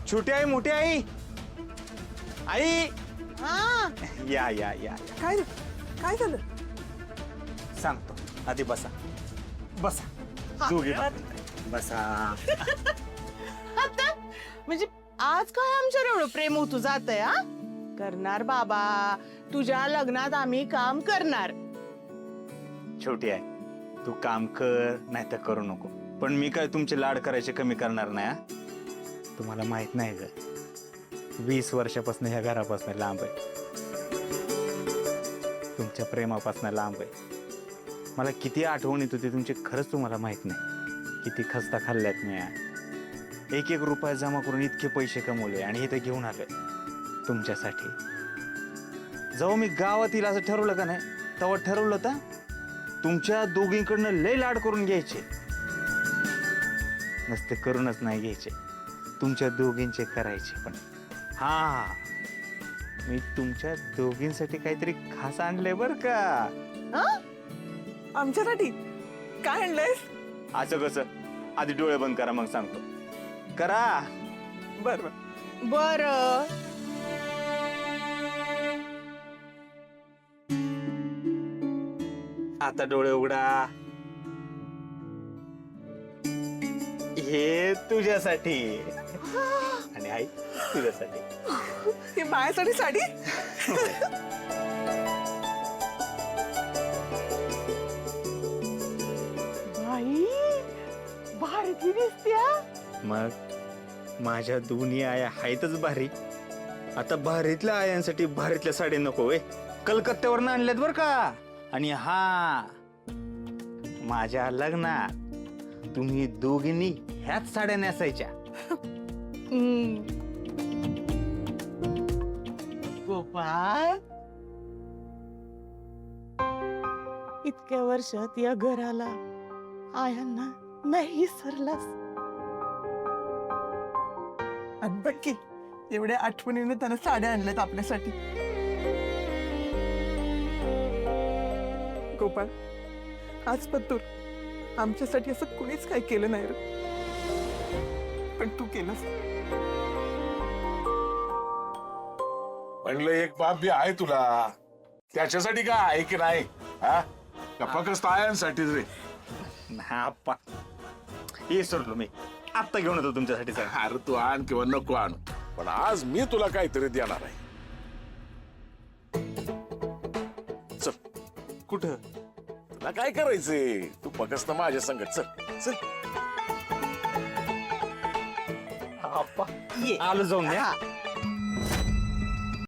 छोटी आई मोठी आई आई हा या या या काय रे? काय झालं? सांगतो आधी बसा बसा हा, दोघी घरात- बसा आता म्हणजे आज काय आमच्यावर एवढं प्रेम होतो जात हा करणार बाबा तुझ्या लग्नात आम्ही काम करणार. छोटी आहे तू काम कर नाही तर करू नको पण मी काय तुमचे लाड करायचे कमी करणार नाही हा? तुम्हाला माहित नाही ग 20 वर्षापासून ह्या घरापासून लांब आहे तुमच्या प्रेमापासून लांब आहे मला किती आठवण येत होती तुमची खरंच तुम्हाला माहित नाही किती खस्ता खाल्ल्यात मी एक रुपया जमा करून इतके पैसे कमवले आणि इथे घेऊन आलोय तुमच्यासाठी जेव्हा मी गावात येईल असं ठरवलं का नाही तेव्हा ठरवलं तर तुमच्या दोघींकडनं लय लाड करून घ्यायचे नसते करूनच नाही घ्यायचे तुमच्या दोघींचे करायचे पण हा मी तुमच्या दोघींसाठी काहीतरी खास आणलंय बर का हा? आमच्यासाठी काय आणलंयस? असं कसं आधी डोळे बंद करा मग सांगतो करा बर बर आता डोळे उघडा हे तुझ्यासाठी आणि आई तुझ्यासाठी हे माझ्यासाठी साडी? बाई भारी दिसत्या. मग माझ्या दोन्ही आया आहेतच भारी आता भारीतल्या आयांसाठी भारीतल्या साडी नको वे कलकत्त्यावर आणल्यात बर का आणि हा माझ्या लग्नात तुम्ही दोघींनी ह्याच साड्या नेसायच्या गोपाळ इतक्या वर्षात या घराला आयांना नाही विसरलास. आणि बघ की एवढ्या आठवणीने त्यानं साड्या आणल्यात आपल्यासाठी. गोपाळ आज पत्तूर आमच्यासाठी असं कुणीच काही केलं नाही रे पण तू केलंस. म्हणलं एक बाप बी आहे तुला त्याच्यासाठी काय आहे की नाही हा फक्त आयांसाठीच रे. हा आप्पा हे सोडलो मी आत्ता घेऊन येतो तुमच्यासाठी साडी. अरे तू आण किंवा नको आण पण आज मी तुला काहीतरी देणार आहे. चल कुठं तुला काय करायचंय तू फक्त माझ्या संगत चल चल. आप्पा आलो जाऊन द्या